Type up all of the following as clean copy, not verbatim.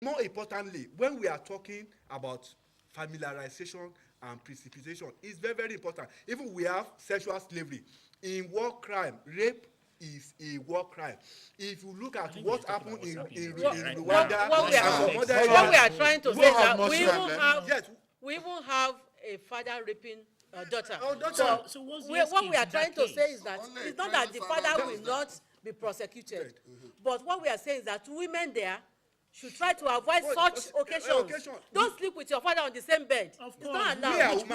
More importantly, when we are talking about familiarization and precipitation, it's very, very important. Even we have sexual slavery. In war crime, rape is a war crime. If you look at what happened in Rwanda, what we are trying to say is that we even have a father raping daughter. So what we are trying to say is that it's not that the father will not be prosecuted, but what we are saying is that women there should try to avoid such occasions. Don't sleep with your father on the same bed. It's not allowed.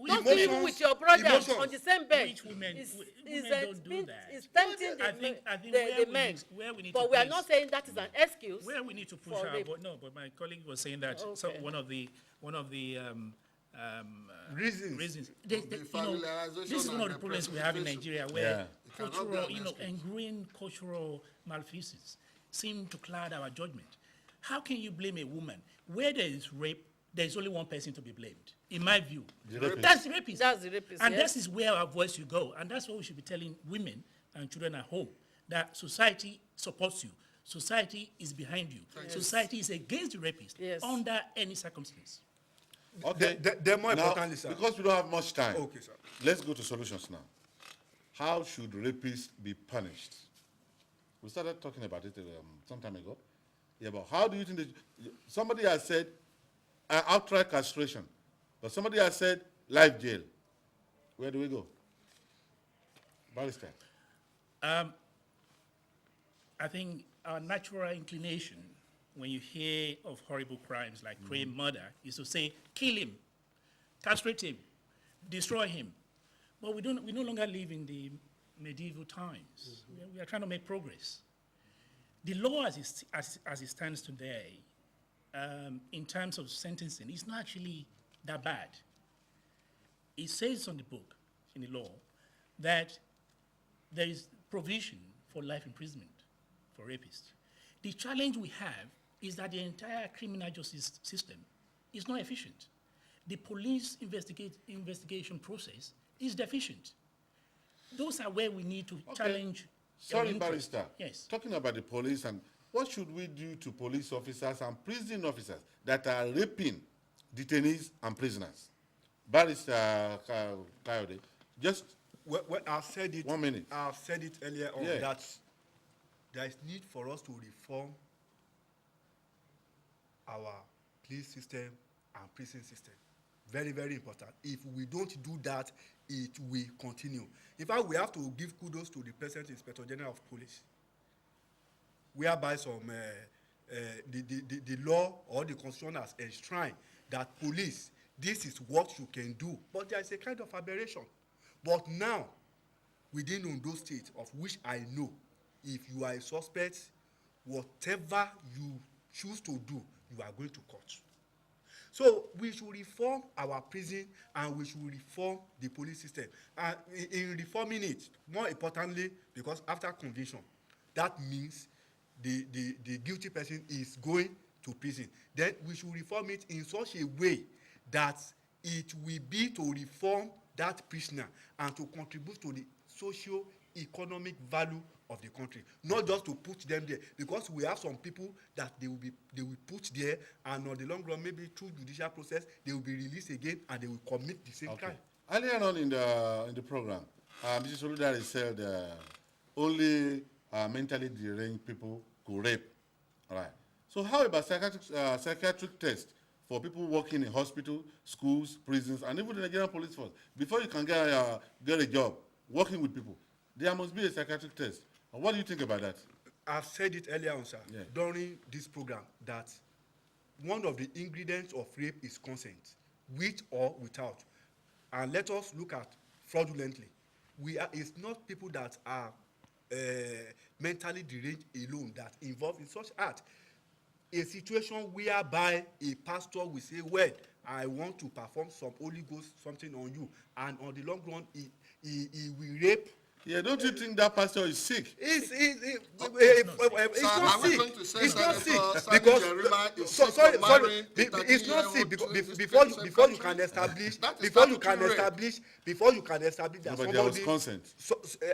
Don't sleep with your brother on the same bed. It's tempting the men. But we are not saying that is an excuse. Where we need to push our vote. No, but my colleague was saying that one of the reasons. This is one of the problems we have in Nigeria, where cultural, ingrained cultural malfeasance seem to cloud our judgment. How can you blame a woman? Where there is rape, there is only one person to be blamed. In my view, that's the rapist. That's the rapist. And this is where our voice should go. And that's what we should be telling women and children at home, that society supports you. Society is behind you. Yes. Society is against the rapist under any circumstance. Okay. They're more importantly, sir. Because we don't have much time. Okay, sir. Let's go to solutions now. How should rapists be punished? We started talking about it some time ago. Yeah, but how do you think that somebody has said outright castration, but somebody has said life jail? Where do we go? Barrister. I think our natural inclination when you hear of horrible crimes like crime murder is to say, kill him, castrate him, destroy him. But we no longer live in the medieval times. We are trying to make progress. The law as it stands today, in terms of sentencing, is not actually that bad. It says on the book, in the law, that there is provision for life imprisonment for rapists. The challenge we have is that the entire criminal justice system is not efficient. The police investigation process is deficient. Those are where we need to challenge. Sorry, Barrister. Yes. Talking about the police, and what should we do to police officers and prison officers that are raping detainees and prisoners? Barrister Kayode, just I've said it. 1 minute. I've said it earlier on that there is need for us to reform our police system and prison system. Very, very important. If we don't do that, it will continue. In fact, we have to give kudos to the present Inspector General of Police, whereby the law or the constitution has enshrined that police, this is what you can do. But there is a kind of aberration. But now, within Ondo State, of which I know, if you are a suspect, whatever you choose to do, you are going to court. So we should reform our prison and we should reform the police system. And in reforming it, more importantly, because after conviction, that means the guilty person is going to prison. Then we should reform it in such a way that it will be to reform that prisoner and to contribute to the socio-economic value of the country, not just to put them there, because we have some people that they will put there, and on the long run, maybe through judicial process, they will be released again and they will commit the same crime. Earlier on in the program, Mrs. Oludare said only mentally deranged people could rape. All right. So how about psychiatric tests for people working in hospitals, schools, prisons, and even the Nigerian police force? Before you can get a job working with people, there must be a psychiatric test. What do you think about that? I've said it earlier on, sir, during this program, that one of the ingredients of rape is consent, with or without. And let us look at fraudulently. It's not people that are mentally deranged alone that involved in such act. A situation whereby a pastor will say, well, I want to perform some Holy Ghost something on you, and on the long run, he will rape. Yeah, don't you think that pastor is sick? It's not sick. It's not sick because it's not sick because before you can establish that somebody. There was consent.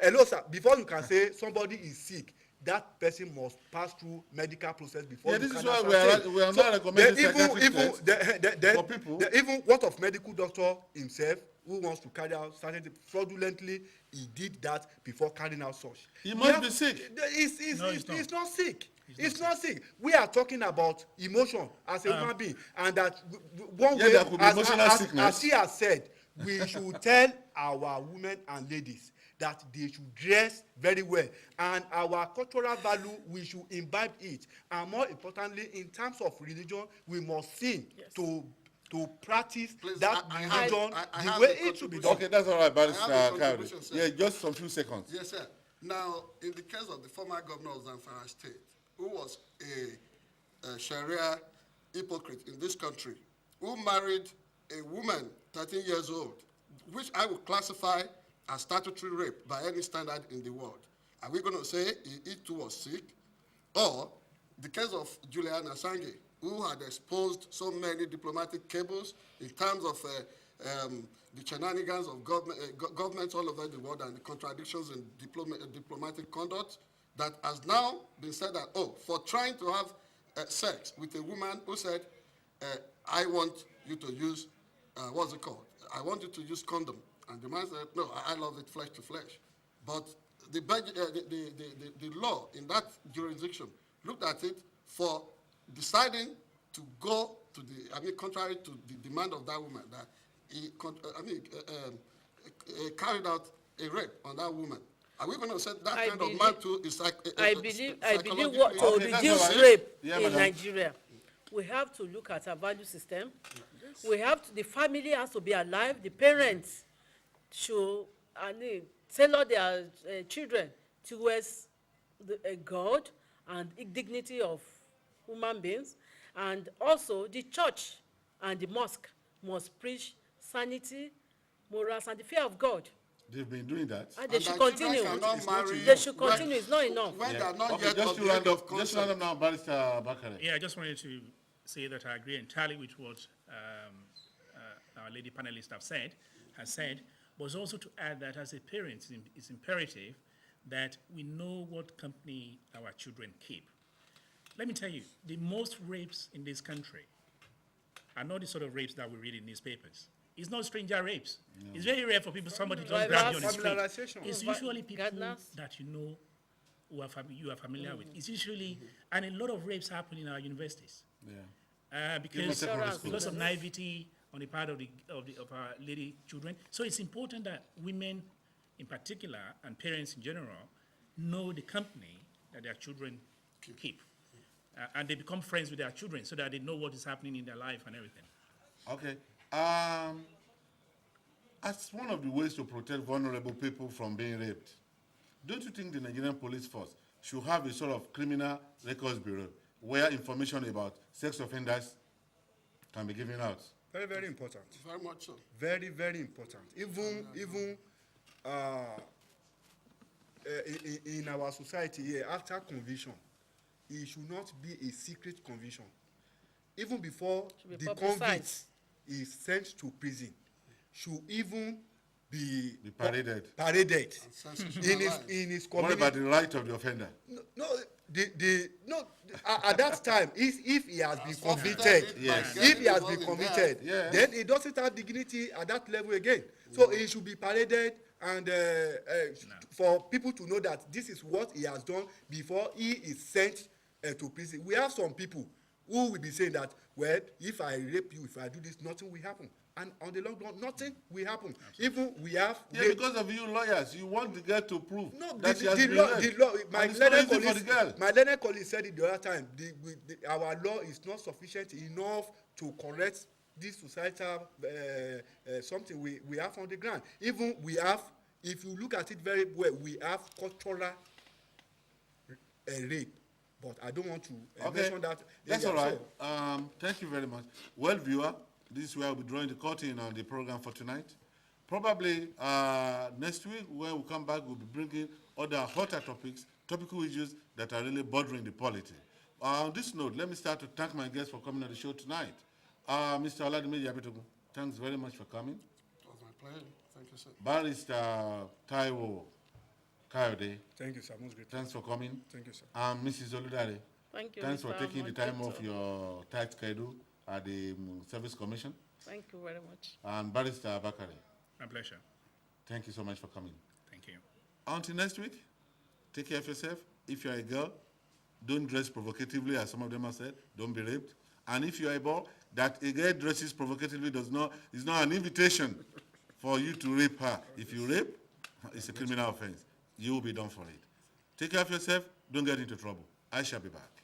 Hello, sir. Before you can say somebody is sick, that person must pass through medical process before. Yeah, this is why we are not recommending psychiatric tests for people. Even what of medical doctor himself who wants to carry out started fraudulently, he did that before carrying out such. He must be sick. He's not sick. It's not sick. We are talking about emotion as a human being, and that one way, there could be emotional sickness. As he has said, we should tell our women and ladies that they should dress very well, and our cultural value, we should imbibe it, and more importantly, in terms of religion, we must sing to practice that religion the way it should be done. Okay, that's all right, Barrister Kayode. Yeah, just some few seconds. Yes, sir. Now, in the case of the former governor of Zamfara State, who was a Sharia hypocrite in this country, who married a woman 13 years old, which I would classify as statutory rape by any standard in the world. Are we going to say he too was sick? Or the case of Julian Assange, who had exposed so many diplomatic cables in terms of the shenanigans of governments all over the world and the contradictions in diplomatic conduct, that has now been said that, for trying to have sex with a woman who said, I want you to use, what's it called? I want you to use condom. And the man said, no, I love it flesh to flesh. But the law in that jurisdiction looked at it for deciding to go to contrary to the demand of that woman, that he carried out a rape on that woman. Are we going to say that kind of man too is like I believe what to reduce rape in Nigeria, we have to look at our value system. Yes. We have to, the family has to be alive. The parents should tailor their children towards God and dignity of human beings. And also the church and the mosque must preach sanity, morals, and the fear of God. They've been doing that. And they should continue. They should continue. It's not enough. When they are not Okay, yet just to round up now, Barrister Bakare. Yeah, I just wanted to say that I agree entirely with what our lady panelists has said, but also to add that as a parent, it's imperative that we know what company our children keep. Let me tell you, the most rapes in this country are not the sort of rapes that we read in newspapers. It's not stranger rapes. No. It's very rare for somebody to just grab you on the street. It's usually people that you know who you are familiar with. It's usually, and a lot of rapes happen in our universities. Yeah. Because of naivety on the part of our lady children. So it's important that women in particular and parents in general know the company that their children keep. And they become friends with their children so that they know what is happening in their life and everything. Okay. As one of the ways to protect vulnerable people from being raped, don't you think the Nigerian police force should have a sort of criminal records bureau where information about sex offenders can be given out? Very, very important. Very much so. Very, very important. Even in our society here, after conviction, it should not be a secret conviction. Even before the convict is sent to prison, should even be paraded in his community. What about the right of the offender? At that time, if he has been convicted, then he doesn't have dignity at that level again. So he should be paraded, and for people to know that this is what he has done before he is sent to prison. We have some people who will be saying that, well, if I rape you, if I do this, nothing will happen. And on the long run, nothing will happen. Even we have... Yeah, because of you lawyers, you want the girl to prove that she has been raped. My learned colleague said it the other time, our law is not sufficient enough to correct this societal something we have on the ground. Even we have, if you look at it very well, we have cultural rape. But I don't want to mention that. That's all right. Thank you very much. Well, viewer, this is where we'll be drawing the curtain on the program for tonight. Probably next week, when we come back, we'll be bringing other hotter topics, topical issues that are really bothering the polity. On this note, let me start to thank my guests for coming on the show tonight. Mr. Oladimeji Abitogun, thanks very much for coming. It was my pleasure. Thank you, sir. Barrister Taiwo, Kayode. Thank you, sir. Most grateful. Thanks for coming. Thank you, sir. And Mrs. Oludare. Thank you. Thanks for Mr. taking the time off Moderator. your tight schedule at the Service Commission. Thank you very much. And Barrister Bakare. My pleasure. Thank you so much for coming. Thank you. Until next week, take care of yourself. If you are a girl, don't dress provocatively, as some of them have said. Don't be raped. And if you are a boy, that a girl dresses provocatively is not an invitation for you to rape her. If you rape, it's a criminal offense. You will be done for it. Take care of yourself. Don't get into trouble. I shall be back.